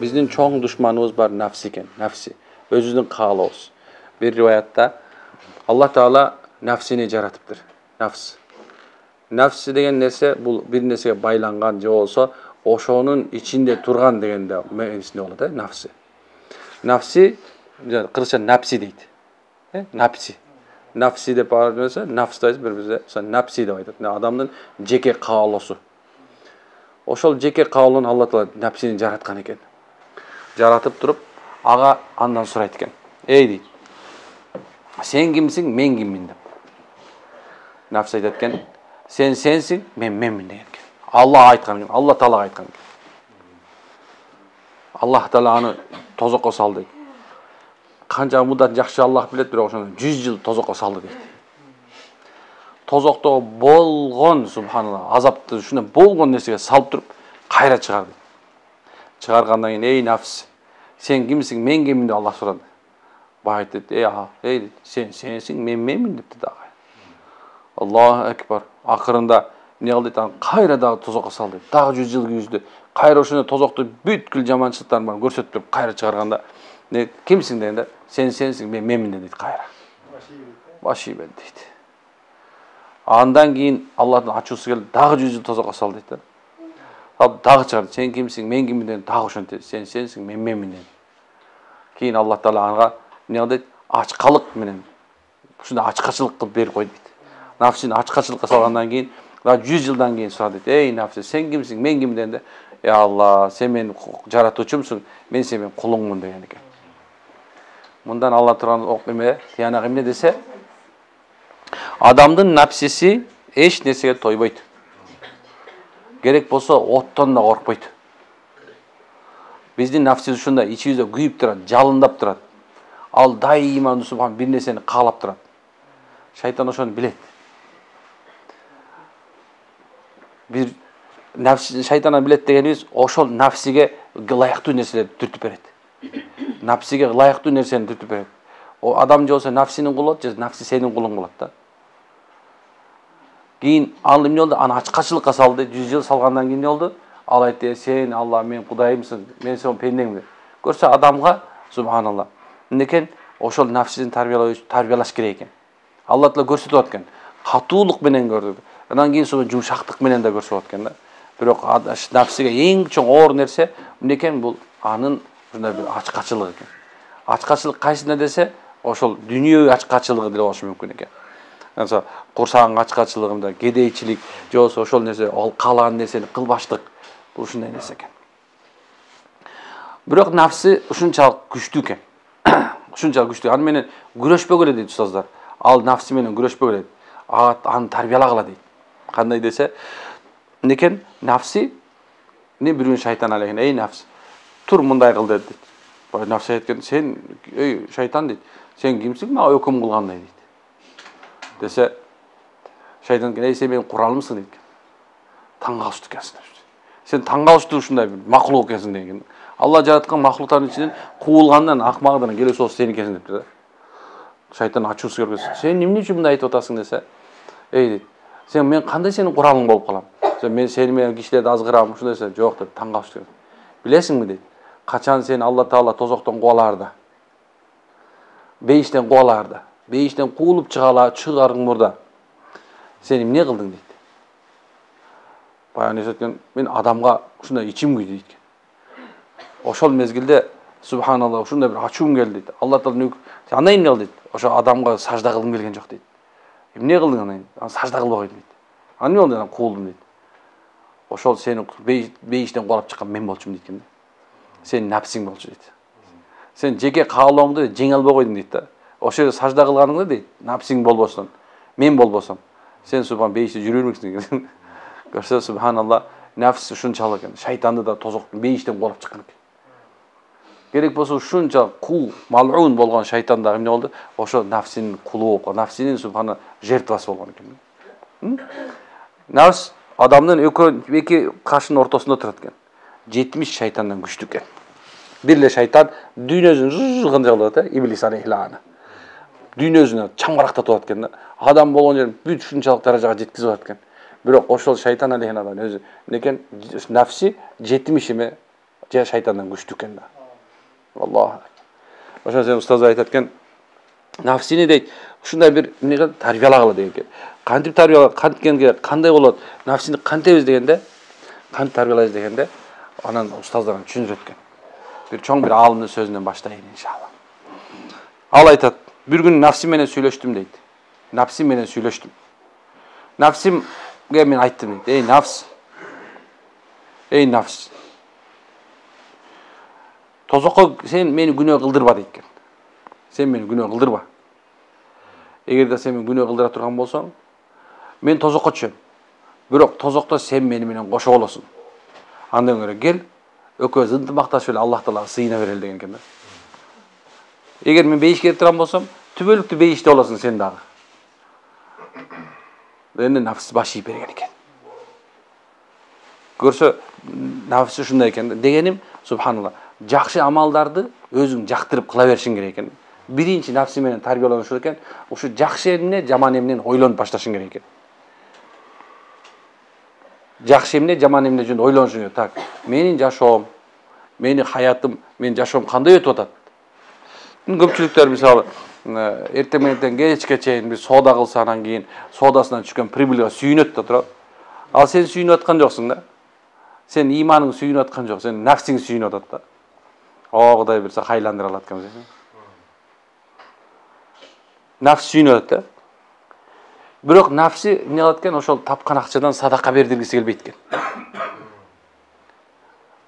Bizdin çoğun düşmanımız var nafsi ekan, nafsi. Özünün kaalabız. Bir rivayatta Allah Taala nafsini jaratıptır. Nafs. Nafsi degen nerse bu bir nersege baylangan je bolsa, oşonun içinde turgan degende ma'nisinde bolot, nafsi. Nafsi kırça nafsi deydi. Nafsi. Nafsi dep arıyorsa nafstayız bir-birimize. Nafsi dep aytат. Adamdın jeke kaalosu. Oşol jeke kaolunu Allah Taala nafsini jaratkan eken. Jaratıp turup aga andan surayt eken. Ey deydi. Sen kimsin, men kimmin dep. Nafs aytат eken. Sen sensin, men menmin деген кен. Allah aytkan кен, Allah Taala aytkan кен. Allah Taala аны тозокко сал дейт. Канча мудан жакшы Allah билет, бирок ошону 100 жыл тозокко салды дейт. Тозокто болгон, субханалла, азапты ушундай болгон нерсеге салып туруп, кайра чыгарды. Чыгаргандан кийин, ey nafs, sen kimsin, men kimmin деп Allah сурады. Байт дейт, ey sen sensin, men menmin депти дагы. Allahu ekber. Акырында эмне кылды дейт, кайра дагы тозокко салды. Дагы 100 жыл күйүздү. Кайра ошондой тозокту бүткүл жаманчылыктарын барын көрсөтүп туруп кайра чыгарганда, kimsin дегенде, sen sensin, men menmin дейт кайра. Башибет дейт. Андан кийин Аллахтын ачуусу келип, дагы 100 жыл тозокко сал дейт. Ал дагы чыгарды. Sen kimsin, men kimmin деген дагы ошентет. Sen sensin, men menmin дейт. Кийин Аллах Таала ага эмне кылды дейт, ачкалык менен ушундай ачкачылык кылып берип койду дейт. Nafsini ачкачылыкка салгандан кийин, 100 жылдан кийин сурады дейт. Ey nafsi, sen kimsin, men kimmin дегенде, ya Allah, sen менин жаратуучумсуң, мен сенин кулуңмун деген экен. Мындан Алла турган окуме, тиянак эмне десе, адамдын напсиси эч нерсеге тойбойт. Керек болсо оттон да коркпойт. Биздин напсис ушундай ичибизде күйүп турат, жалындап турат. Ал дайыма субхан бир нерсени каалап турат. Шайтан ошону билет. Bir nafs şeytana bilet degenimiz oşol nafsige layıktуу nerselerdi түртүп берет. Nafsiге layıktуу nersени түртүп берет. O adam же olsa nafsinin kulu болот, же nafsi senin kulun болот да. Кийин ал эмне болду? Аны ачкачылыкка салды. 100 жыл салгандан кийин эмне болду? Ал айтты, сен Алла, мен Кудайымсың, мен сен пендеңмин. Көрсө адамга субханалла. Эмнекен ошол nafsini тарбиялаш керек экен. Алла Таала көрсөтүп аткан. Катуулук менен көрдү. Андан кийин сол жумшактык менен да көрсөтүп аткан да. Бирок nafsiге эң чоң оор нерсе эмнекен? Бул анын ушундай бир ачкачылыгы экен. Ачкачылык кайсында десе, ошол дүнүйө ачкачылыгы деле болушу мүмкүн экен. Mesela курсаган ачкачылыгында кедейчилик, же болсо ошол нерсе, ал каалаган нерсени кылбаштык, бул ушундай нерсе экен. Бирок nafsi ушунчалык күчтүү экен. Ушунчалык күчтүү. Аны менен күрөшпөгө эле дейт устаздар. Ал nafsi менен күрөшпөгө эле. Аны тарбиялагыла дейт. Кандай десе, некен nafsi не бирөөнү шайтан алеген, ey nafs, тур мындай кыл дейт. Бай nafsi айткен, сен ey шайтан дейт. Сен кимсиң, мага өкүм кылгандай дейт. Dese şeytan ey sen benim kuralımsın deydi. Tаңгалыштуу экенсиң. Sen таңгалыштуу ушундай бир макулук экенсиң деген. Алла жараткан макулуктардын ичинен куулгандан акмагынан келесі осы сен экенсиң депти да. Шайтан ачуусу келген. Sen эмне үчүн мындай айтып атасың десе, ey дейт. Sen мен кандай сенин куралың болуп калам? Мен сени менен кишилерди азгырам, ушундай десе, жок деп таңгалыштуу. Билесиңби дейт. Качан сени Алла Таала тозоктон кубаларда. Бейиштен кубаларда. Бейиштен куулуп чыгарың мурда. Сен эмне кылдың дейт. Баягы эсеткен, мен адамга ушундай ичим күйдү дейт. Ошол мезгилде субханалла ушундай бир ачуум келди дейт. Алла Таала андан эмне кыл дейт. Ошо адамга сажда кылгым келген жок дейт. Эмне кылдың анан? Аны сажда кылбагай дейт. Аны эмне болду? Куулдум дейт. Ошол сени бейиштен кубалап чыккан мен болчумун дейт экен. Сен напсиң болчу дейт. Сен жеке каалооңду жеңе албай койдуң дейт да. Ошо сажда кылганыңда дейт, напсиң болбосун, мен болбосом, сен субхан бейиште жүрөрмүксүң деген. Көрсө субханалла, nafs ушунчалык экен. Шайтанды да тозоктун бейиштен кубалап чыккан экен. Керек болсо ушунча кул, мал'ун болгон шайтан да эмне болду? Ошо nafsинин кулу болуп, nafsинин субхана жертвасы болгон экен. Nafs адамдын эки кашынын ортосунда турат экен. 70 шайтандан күчтүү экен. Бир эле шайтан дүйнөсүн кандай кылат, иблис алейхилана. Дүйнөсүнө чаңбырактатып атат экен да. Адам болгон жерин бүт ушунчалык даражага жеткизип атат экен. Бирок ошол шайтан алейхинадан өзү некен nafsi 70 эме же шайтандан күчтүү экен да. Аллах. Ошо сен устаз айтат экен, нафсини дейт, ушундай бир эмне тарбиялагыла деген экен. Кантип тарбиялап, канткенге кандай болот, нафсини кантебиз дегенде, кантип тарбиялайбыз дегенде, анан устаздардан түшүндүрөт экен. Бир чоң бир аалымдын сөзүнөн баштайын иншалла. Ал айтат, бир күнү нафсим менен сүйлөштүм дейт. Нафсим менен сүйлөштүм. Нафсимге мен айттым дейт. Эй нафс. Эй нафс. Тозокко сен мени күнөө кылдырба дейт экен. Сен мени күнөө кылдырба. Эгерде сен мени күнөө кылдыра турган болсоң, мен тозокко түшөм. Бирок тозокто сен мени менен кошо болосуң. Андан көрө кел, экөөбүз ынтымакташып эле Аллах Таалага сыйына берели деген экен да. Эгер мен бейишке кетип турган болсом, түбөлүктүү бейиште болосуң сен дагы. Эми нафс баш ийип берген экен. Көрсө, нафс ушундай экен. Дегеним, субханалла, жакшы амалдарды өзүң жактырып кыла беришиң керек экен. Биринчи нафси менен тарбияланышыр экен, ушу жакшы эмне, жаман эмнени ойлонуп башташың керек экен. Жакшы эмне, жаман эмне жөнүндө ойлонушуң керек. Так, менин жашоом, менин хаятым, менин жашоом кандай өтүп атат? Көпчүлүктөр мисалы эртең менен кечке чейин бир соода кылса, анан кийин соодасынан түшкөн прибылга сүйүнөт да турат. Ал сен сүйүнүп аткан жоксуң да. Сен иманың сүйүнүп аткан жок, сен нафсиң сүйүнүп атат да. О, Кудай билсе кайландыра алат экен сени. Нафс сүйүнүп атат да. Бирок нафси эмне кылат экен? Ошол тапкан акчадан садака бердиргиси келбейт экен.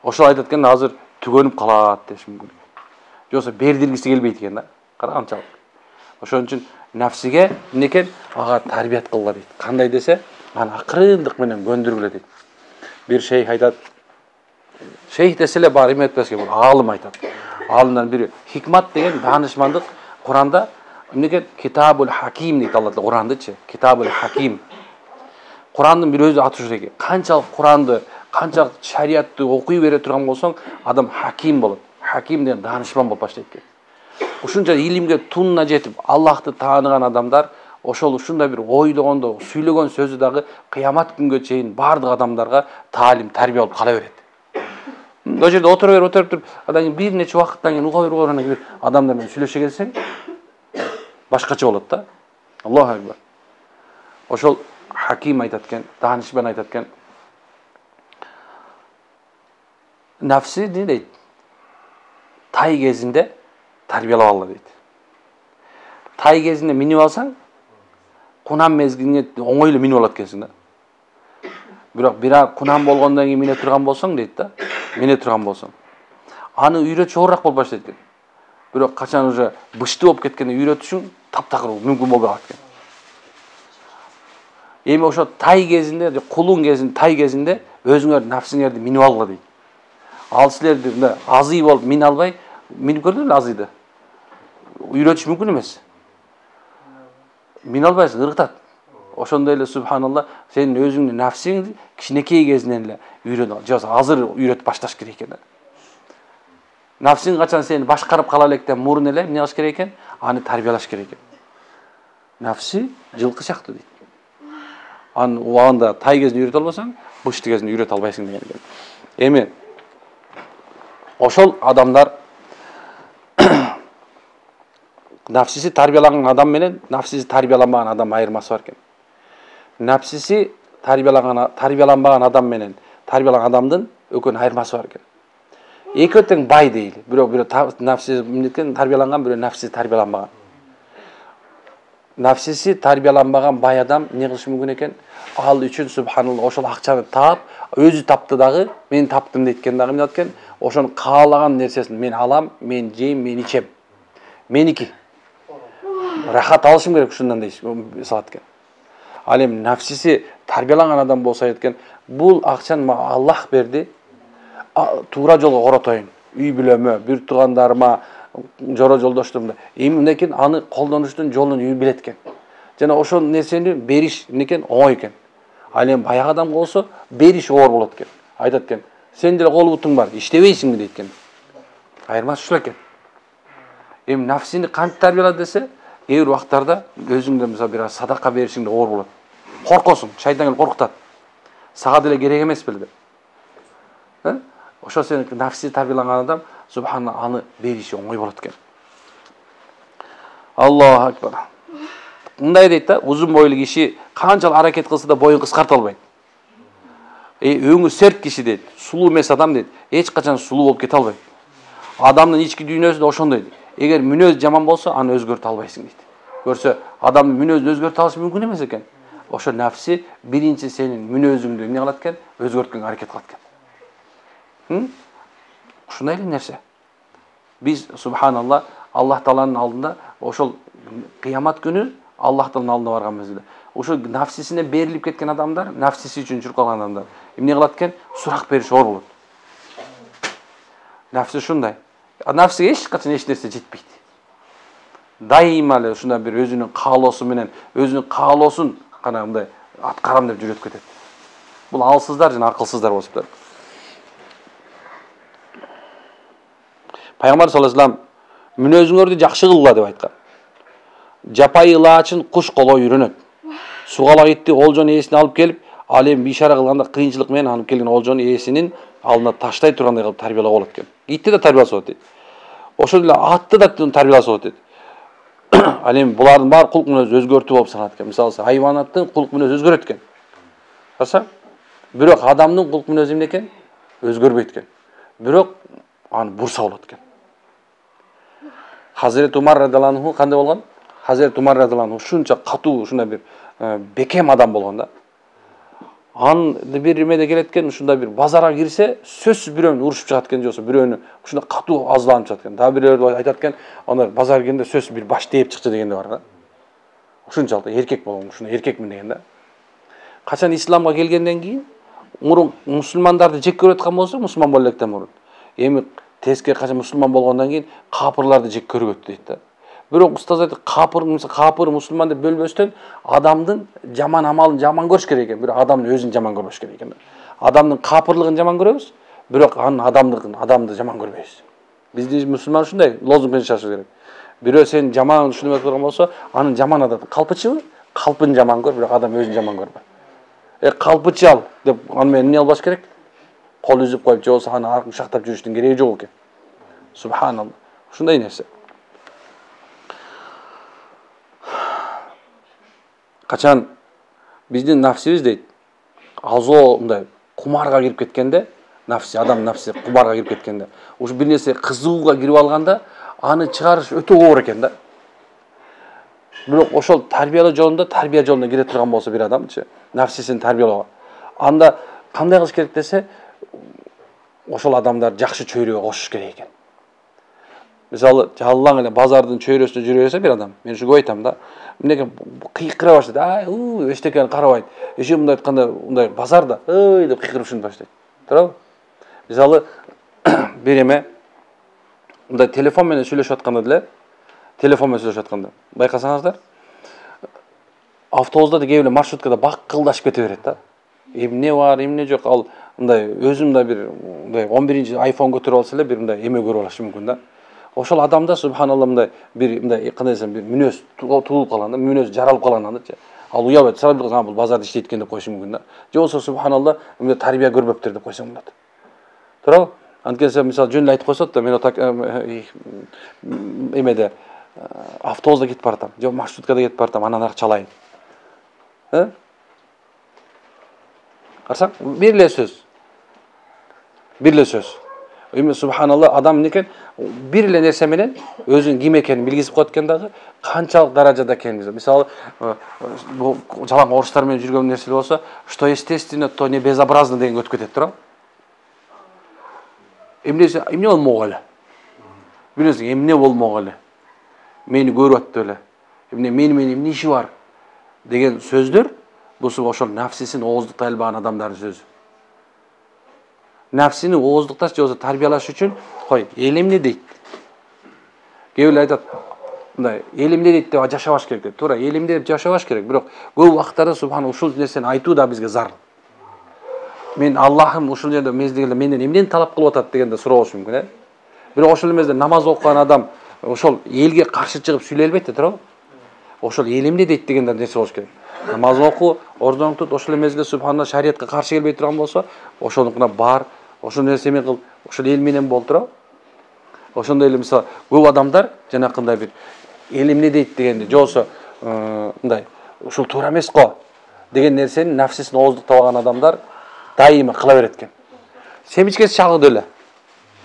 Ошол айтат экен, азыр түгөнүп калат деши мүмкүн. Жоксо бердиргиси келбейт экен да. Кара канчалык. Ошон үчүн нафсиге эмне экен? Ага тарбият кылгыла дейт. Кандай десе, аны акырындык менен көндүргүлө дейт. Bir şeyh aytat. Şeyh desele bari etmeske bu alim aytat. Alimdan biri hikmat деген danışmandık Kur'an'da emneke Kitabul Hakim deydi Allah Kur'an'daçı. Kitabul Hakim. Kur'an'ın bir özü atışır eki. Kançalık Kur'an'dı, kançalık şariatты okuy bere turgan bolsoң, adam hakim bolot. Hakim деген danışman bolup başlayt экен. Ушунча илимге тунна жетип, Аллахты тааныган адамдар ошол ушундай бир ойлогондо, сүйлөгөн сөзү дагы кыямат күнгө чейин бардык адамдарга таалим, тарбия болуп кала берет. О жерде отуруп туруп, анан кийин бир нече убакыттан кийин уга анан бир адамдар менен сүйлөшө келсең, башкача болот да. Аллаху акбар. Ошол Хаким айтат экен, данышман айтат экен. Нафси не дейт? Тай кезинде тарбиялап алла дейт. Тай кезинде минип алсаң, кунам мезгилине оңойлуу минип алат экенсиң да. Бирок кунам болгондон кийин мине турган болсоң дейт да. Мине турган болсоң. Аны үйрөтүш оорураак болуп баштайт экен. Бирок качан уже быштуу болуп кеткенде үйрөтүшүң таптакыр мүмкүн болбой калат экен. Эми ошо тай кезинде, кулун кезинде, тай кезинде өзүңөр нафсиңерди минип алгыла дейт. Ал силерди мындай азый болуп мине албай, минип көрдүңүзбү азыйды? Үйрөтүш мүмкүн эмес. Мине албайсың, ыргытат. Ошондой эле субханалла, сенин өзүңдүн нафсиңди кичинекей кезинен эле үйрөнүп, жок азыр үйрөтүп башташ керек экен. Нафсиң качан сени башкарып кала электен мурун эле эмне кылыш керек экен? Аны тарбиялаш керек экен. Нафси жылкы сыяктуу дейт. Аны убагында тай кезинде үйрөтө албасаң, бышты кезинде үйрөтө албайсың деген экен. Эми ошол адамдар нафсиси тарбияланган адам менен нафсиси тарбияланбаган адам айырмасы бар экен. Нафсиси тарбияланбаган адам менен тарбияланган адамдын экөөнүн айырмасы бар экен. Экөө тең бай дейли. Бирок нафсиси эмнекен тарбияланган, бирөө нафсиси тарбияланбаган. Нафсиси тарбияланбаган бай адам эмне кылышы мүмкүн экен? Ал үчүн субханалла ошол акчаны таап, өзү тапты дагы, мен таптым дейт дагы эмне экен? Ошону каалаган нерсесин мен алам, мен жейм, мен ичем. Меники. Рахат алышым керек ушундан дейт салат экен. Ал эми нафсиси тарбияланган адам болсо экен, бул акчаны мага Аллах берди. Туура жолго коротоюн. Үй бүлөмө, бир туугандарыма, жора жолдоштурума. Эми мынекин аны колдонуштун жолун үй билет экен. Жана ошол нерсени бериш мынекин оңой экен. Ал эми баягы адам болсо бериш оор болот экен. Айтат экен, сен деле кол бутуң бар, иштебейсиңби дейт экен. Айырмасы ушул экен. Эми нафсини кантип тарбиялат десе, кээ бир убактарда өзүңдө мисалы бир садака беришиң да оор болот. Коркосуң, шайтан келип коркутат. Сага деле керек эмес беле. Ошо сен нафси тарбияланган адам субхана аны бериши оңой болот экен. Аллаху акбар. Мындай дейт да, узун бойлуу киши канчалык аракет кылса да боюн кыскарта албайт. Өңү серт киши дейт, сулуу эмес адам дейт, эч качан сулуу болуп кете албайт. Адамдын ички дүйнөсү да ошондой дейт. Эгер мүнөз жаман болсо, аны өзгөртө албайсың дейт. Көрсө, адамдын мүнөзүн өзгөртө алыш мүмкүн эмес экен. Ошо нафси биринчи сенин мүнөзүңдү эмне кылат экен? Өзгөрткөнгө аракет кылат экен. Ушундай эле нерсе. Биз субханалла Аллах Тааланын алдында ошол кыямат күнү Аллахтын алдына барган мезгилде ошо нафсисине берилип кеткен адамдар, нафсиси үчүн чуркалган адамдар эмне кылат экен? Сурак бериш оор болот. Нафси ушундай. Нафсиге эч качан эч нерсе жетпейт. Дайыма эле ушундай бир өзүнүн каалоосу менен, өзүнүн каалоосун кана мындай аткарам деп жүрөт кетет. Бул алсыздар жана акылсыздар болуптур. Пайгамбар саллаллаху алейхи вассалам мүнөзүңөрдү жакшы кылгыла деп айткан. Жапайы ылаачын куш коло үйрөнөт. Сугалак итти олжонун ээсине алып келип, ал эми бишара кылганда кыйынчылык менен алып келген олжонун ээсинин алдына таштай тургандай кылып тарбиялап болот экен. Итти да тарбияласа болот дейт. Ошол эле атты да тарбияласа болот дейт. Ал эми булардын баары кулк мүнөзү өзгөртүү болуп саналат экен. Мисалы, хайванаттын кулк мүнөзү өзгөрөт экен. Караса? Бирок адамдын кулк мүнөзү эмне экен? Өзгөрбөйт экен. Бирок аны бурса болот экен. Хазирет Умар радhiyallahu anhu кандай болгон? Хазирет Умар радhiyallahu anhu ушунча катуу, ушундай бир бекем адам болгон да. Аны бир эмеде келет экен, ушундай бир базарга кирсе, сөзсүз бирөөнү урушуп чыгат экен, жосо бирөөнү ушундай катуу азланып чыгат экен. Дагы бирөөлөр айтат экен, аны базарга киргенде сөзсүз бир баш тээп чыкчы дегенде бар да. Ушунчалык эркек болгон, ушундай эркекмин деген да. Качан исламга келгенден кийин, мурун мусулмандарды жек көрүп аткан болсо, мусулман боло электен мурун. Эми тескери качан мусулман болгондон кийин капырларды жек көргөт дейт да. Бирок устаз айтат, капыр мусулман деп бөлбөстөн адамдын жаман амалын жаман көрүш керек экен, бирок адамдын өзүн жаман көрбөш керек экен. Адамдын капырлыгын жаман көрөбүз, бирок анын адамды жаман көрбөйбүз. Биздин мусулман ушундай лозунг менен чачыш керек. Бирөө сен жаман ушуну көргөн болсо, анын жаман адаты калпычыбы? Калпын жаман көр, бирок адам өзүн жаман көрбө. Калпычы ал деп аны менен эмне албаш керек? Кол үзүп коюп, же болсо аны кучактап жүрүштүн кереги жок экен. Субханалла. Ушундай нерсе. Качан биздин нафсибиз дейт, азо мындай кумарга кирип кеткенде, адам нафси кумарга кирип кеткенде, ушу бир нерсе кызууга кирип алганда, аны чыгарыш өтө оор экен да. Бирок ошол тарбия жолунда кире турган болсо бир адамчы, нафсисин тарбиялоого, анда кандай кылыш керек десе, ошол адамдар жакшы чөйрөгө кошуш керек экен. Мисалы, жалаң эле базардын чөйрөсүндө жүрө берсе бир адам, мен ушу көп айтам да, эмнеге кыйкыра баштайт, эчтекени карабайт. Эше мындай айтканда, мындай базарда, деп кыйкырып ушинтип баштайт. Туурабы? Мисалы, бир эме мындай телефон менен сүйлөшүп атканда байкасаңыздар, автобуста да кээ эле маршруткада бакылдашып кете берет да. Эмне бар, эмне жок, ал мындай өзүм да бир мындай 11-ci iPhone көтөрүп алса эле бир мындай эме көрүп алышы мүмкүн да. Ошол адамда субханалла мындай бир мындай кандай десем бир мүнөз туулуп калган да, мүнөз жаралып калган андачы. Ал уябайт, сразу бул базарда иштейт экен деп койушу мүмкүн да. Же болсо субханалла мындай тарбия көрбөптүр деп койсоң болот. Туурабы? Анткени мисалы жөн эле айтып койсот да, мен эмеде автобуста кетип баратам, же маршруткада кетип баратам, анан ары чалайын. Карасаң, бир эле сөз. Эми субханалла адам эмне экен? Бир эле нерсе менен өзүнүн ким экенин билгизип коет экен дагы, канчалык даражада экенин. Мисалы, жалаң орустар менен жүргөн нерсе болсо, что естественно, то не безобразно деген өтүп кетет, туурабы? Эмне болмок эле? Билесиң, эмне болмок эле? Мени көрүп аттып эле. Менин эмне иши бар деген сөздөр, бул ошол нафсисин ооздуктай албаган адамдардын сөзү. Нафсини ооздукташ же болсо тарбиялаш үчүн, кой, эл эмне дейт? Кээ бирөө айтат, мындай, эл эмне дейт деп жашабаш керек деп. Туура, эл эмне деп жашабаш керек, бирок көп убактарда субхан ушул нерсени айтуу да бизге зарыл. Мен Аллахым ушул жерде мезгилде менден эмнени талап кылып атат дегенде суроо болушу мүмкүн, Бирок ошол мезгилде намаз окуган адам ошол элге каршы чыгып сүйлөй албайт да, туурабы? Ошол эл эмне дейт дегенде нерсе болуш керек. Намаз оку, ордоң тут, ошол мезгилде субханалла шариятка каршы келбей турган болсо, ошонукуна бар, ошол нерсе эме кыл, ошол эл менен болуп туруп ошондой эле мисалы көп адамдар жанакындай бир эл эмне дейт дегенди же болбосо мындай ушул туура эмес го деген нерсени нафсисин ооздуктап алган адамдар дайыма кыла берет экен. Семичкеси чагыды эле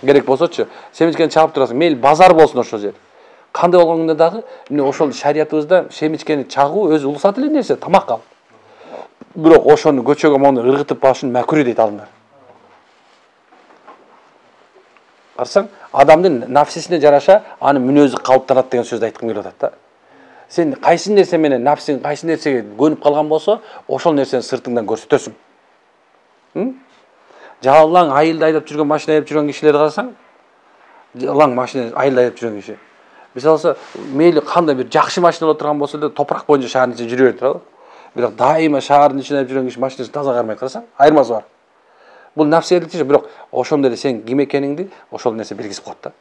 керек болсочу, семичкени чагып турасың, мейли базар болсун ошол жер. Кандай болгондо дагы эмне ошол шариятыбызда семичкени чагуу өзү улусат эле нерсе, тамак ал. Бирок ошону көчөгө мону ыргытып башын мәкрү дейт алымдар. Карасаң, адамдын нафсисине жараша анын мүнөзү калыптанат деген сөздү айткым келип атат да. Сен кайсы нерсе менен нафсиң кайсы нерсеге көнүп калган болсо, ошол нерсени сыртыңдан көрсөтөсүң. Жалаң айылда айдап жүргөн, машина айдап жүргөн кишилерди карасаң, жалаң машина айылда айдап жүргөн киши. Мисалы, мейли кандай бир жакшы машина отурган болсо да топурак боюнча шаардын ичинде жүрө берет туурабы? Бирок дайыма шаардын ичинде айдап жүргөн киши машинасын таза кармай карасаң, айырмасы бар. Бул нафсиялык иш, бирок ошондо эле сен ким экениңди ошол нерсе белгисип коет да.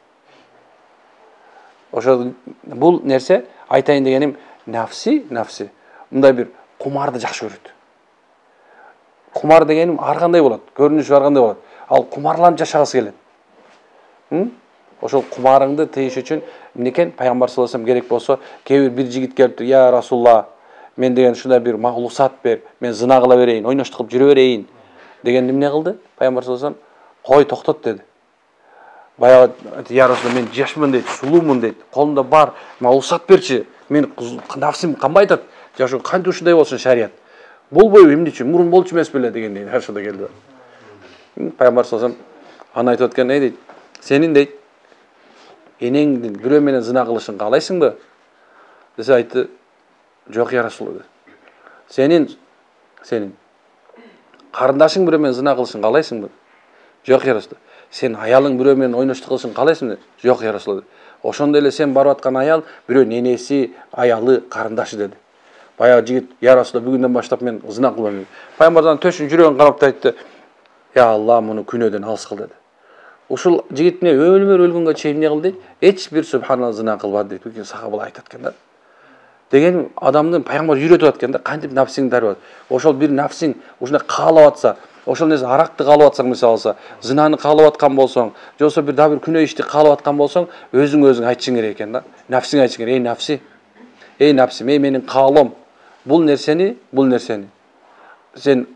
Ошол бул нерсе айтайын дегеним нафси мындай бир кумарды жакшы көрөт. Кумар дегеним ар кандай болот, көрүнүшү ар кандай болот. Ал кумарланып жашагысы келет. Ошол кумарыңды тийиш үчүн эмнекен пайгамбар саллаллаху алейхи керек болсо, бир жигит келип, "Я Расулулла, мен деген ушундай бир магълусат бер, мен зына кыла берейин, ойноштук кылып жүрө берейин" деген эмне кылды? Пайгамбар саллаллаху алейхи "Кой, токтот" деди. Баягы "Я Расулулла, мен жашмын" дейт, сулуумун дейт. Колумда бар, магълусат берчи. Мен нафсим камбай атат. Жашы кантип ушундай болсун шарият. Болбойбу эмне үчүн? Мурун болчу эмес беле дегендей ошондо келди. Пайгамбар саллаллаху алейхи аны айтып аткан не дейт? Сенин дейт энеңдин бирөө менен зына кылышын каалайсыңбы? Десе айтты, "Жок, Я Расулулла" dedi. Сенин карындашың бирөө менен зына кылышын каалайсыңбы? "Жок, Я Расулулла". Сен аялың бирөө менен ойноштук кылышын каалайсыңбы? "Жок, Я Расулулла" dedi. Ошондой эле сен барып аткан аял бирөө ненеси, аялы, карындашы dedi. Баягы жигит, "Я Расулулла, бүгүндөн баштап мен зына кылбайм" dedi. Пайгамбардан төшүн жүрөгүн карап айтты, "Я Алла, муну күнөөдөн алыс кыл" dedi. Ушул жигит эмне өлгөнгө чейин эмне кылды дейт? Эч бир субханалла зына кылбады дейт. Бүкүн сахабалар айтат экен да. Деген адамдын пайгамбар үйрөтүп аткан да, кантип нафсиңди тарбат. Ошол бир нафсиң ушундай каалап атса, ошол нерсе аракты каалап атсаң мисалы, зынаны каалап аткан болсоң, же болбосо бир дагы бир күнөө ишти каалап аткан болсоң, өзүң айтышың керек экен да. Нафсиңе айтышың керек. Эй нафси, менин каалоом. Бул нерсени сен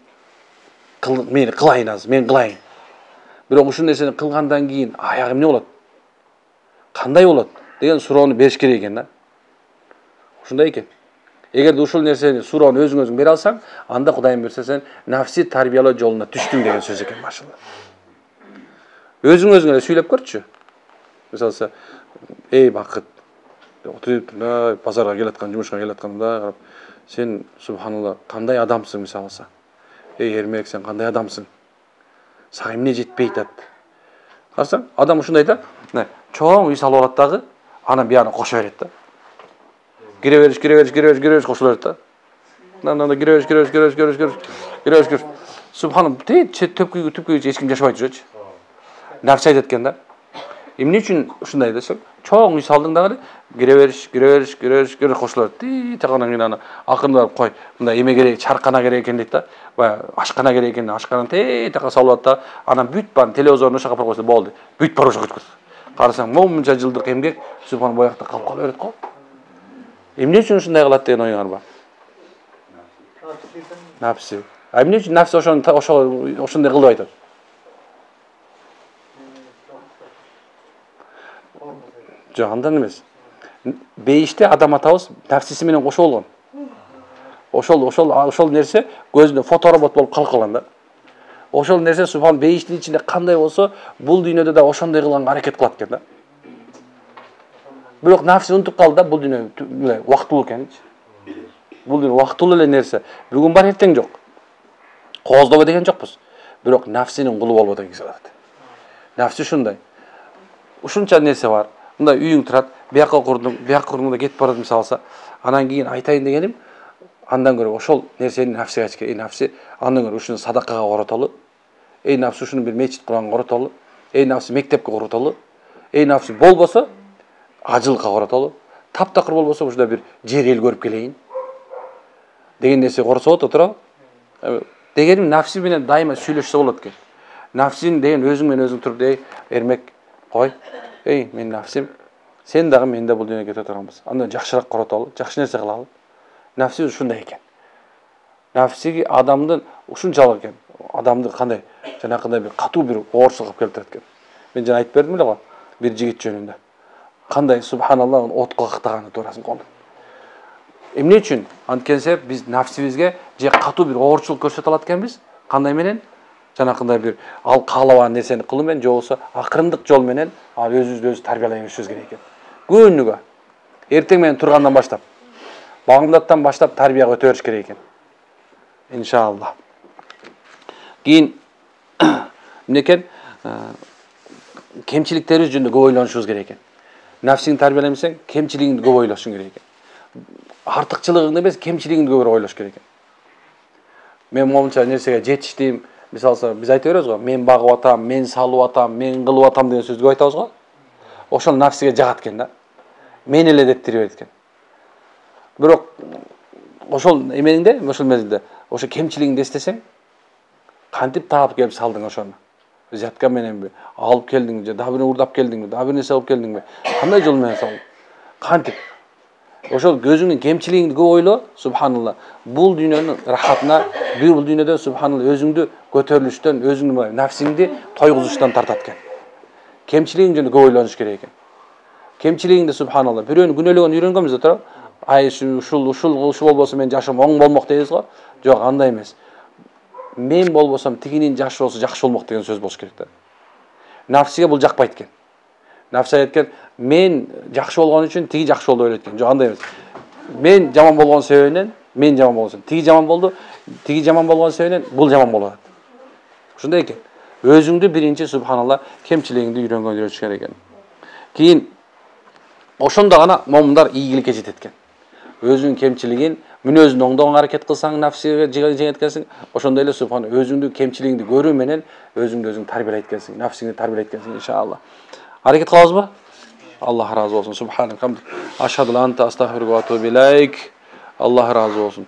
мени кылайын азыр, мен кылайын. Бирок ушул нерсени кылгандан кийин аягы эмне болот? Кандай болот деген суроону бериш керек экен да. Ушундай экен. Эгерде ушул нерсени суроону өзүң бере алсаң, анда Кудайым берсе сен нафси тарбиялоо жолуна түштүң деген сөз экен машалла. Өзүң эле сүйлөп көрчү. Мисалы, "Эй бакыт, отуруп базарга келаткан, жумушка келатканда карап, сен субханалла кандай адамсың мисалы. Эй эрмек, сен кандай адамсың? Сага эмне жетпейт" деп. Карасаң, адам ушундай да, чоң үй салып алат дагы, анан биягына кошо берет да. Кире бериш кошуло берет да. Мындан кире бериш. Субханалла, төпкүгө эч ким жашабай жүрөчү. Нафси айтат экен да. Эмне үчүн ушундай десең, чоң үй салдың дагы кире бериш кошуло берет. Тагынан кийин аны акырында кой, мындай эме керек, чаркана керек экен дейт да. Баягы ашкана керек экен, ашкананы тека салып алат да, анан бүт бар телевизорун ошого апарып койсо болду. Бүт бар ошого кетет. Карасаң, монча жылдык эмгек субхан боякта калып кала берет го. Эмне үчүн ушундай кылат деген оюңар бар? Нафси. Эмне үчүн нафси ошондой кылып айтат? Жок, андан эмес. Бейиште адам атабыз нафсиси менен кошо болгон. Ошол нерсе көзүнө фоторобот болуп калып калган да. Ошол нерсе субхан бейиштин ичинде кандай болсо, бул дүйнөдө да ошондой кылганга аракет кылат экен да. Бирок нафси унутуп калды да, бул дүйнө убактылуу экенчи. Бул дүйнө убактылуу эле нерсе. Бүгүн бар, эртең жок. Кооздобо деген жокпуз. Бирок нафсинин кулу болбо деген кисалат. Нафси ушундай. Ушунча нерсе бар. Мындай үйүң турат, бияка курдуң, да кетип барат мисалса, анан кийин айтайын дегеним, андан көрө ошол нерсени нафсиге айтыш керек. Нафси, андан көрө ушуну садакага коротолу. Нафси ушуну бир мечит курганга коротолу. Нафси мектепке коротолу. Нафси болбосо ажылыкка коротолу. Таптакыр болбосо ушундай бир жер эл көрүп келейин деген нерсе коросо болот отура. Дегеним нафси менен дайыма сүйлөшсө болот экен. Nafsin деген өзүң менен өзүң туруп дей, эрмек кой. Ey, мен nafsim, sen дагы мен да бул дүйнөгө кете турганбыз. Андан жакшыраак коротолу, жакшы нерсе кылалы. Nafsi ушундай экен. Nafsiги адамдын ушунчалык экен. Адамды кандай, жанакындай бир катуу бир оорчулукка келтирет экен. Мен жана айтып бердим эле го, бир жигит жөнүндө. Кандай субханалла отко кактаганы туурасын колдон. Эмне үчүн? Анткенсе биз nafsибизге же катуу бир оорчулук көрсөтө алат экенбиз. Кандай менен? Жанакындай бир ал каалабаган нерсени кылуу менен, же болбосо акырындык жол менен ал өзүбүздү өзү тарбиялай беришибиз керек экен. Күнүгө эртең менен тургандан баштап, багымдаттан баштап тарбияга өтө бериш керек экен. Иншалла. Кийин эмнекен? Кемчиликтерибиз жөнүндө көп ойлонушубуз керек экен. Nafsиңди тарбиялемесең, кемчилигиңди көп ойлошуң керек экен. Артыкчылыгыңды эмес, кемчилигиңди көп ойлош керек экен. Мен момунча нерсеге жетиштим. Мисалы, биз айтып беребиз го, мен багып атам, мен салып атам, мен кылып атам деген сөздү айтабыз го. Ошол nafсиге жагат экен да. Мен эле дептирип берет экен. Бирок ошол эмеңде, ошол мезгилде, ошо кемчилигиңди эстесең, кантип таап келип салдың ошону? Жатка мененби, алып келдиңби, же дагы бир урдап келдиңби, дагы бир нерсе алып келдиңби? Кандай жол менен салдың? Кантип? Ошол көзүңдүн кемчилигиңди көп ойло, субханалла. Бул дүйнөнүн рахатына, бул дүйнөдө субханалла өзүңдү көтөрүлүштөн, өзүңдү nafsиңди тойгузуштан тартат экен. Кемчилигиң жөнүндө көп ойлонуш керек экен. Кемчилигиңди субханалла, бирөөнү күнөөлөгөн үйрөнгөнбүз да туурабы? Ай, ушул болбосо мен жашоом оң болмок дейбиз го. Жок, андай эмес. Мен болбосом тигинин жашы болсо жакшы болмок деген сөз болуш керек да. Nafsiге бул жакпайт экен. Nafsi айткен, мен жакшы болгон үчүн тиги жакшы болду деп ойлойт экен. Жок, андай эмес. Мен жаман болгон себебинен, мен жаман болгон. Тиги жаман болду, тиги жаман болгон себебинен бул жаман болот. Ушундай экен. Өзүңдү биринчи субханалла кемчилигиңди үйрөнгөн керек экен. Кийин ошондо гана момундар ийгиликке жетет экен. Өзүнүн кемчилигин, мүнөзүн оңдогонго аракет кылсаң, nafsiге жеңет экенсиң, ошондой эле субханалла өзүңдү кемчилигиңди көрүү менен өзүңдү өзүң тарбиялайт экенсиң, nafsiңди тарбиялайт экенсиң иншалла. Hareket kılavuzmu? Allah razı olsun. Subhanallah. Aşhadu an la ilahe illallah ve etûbü ileyk. Allah razı olsun.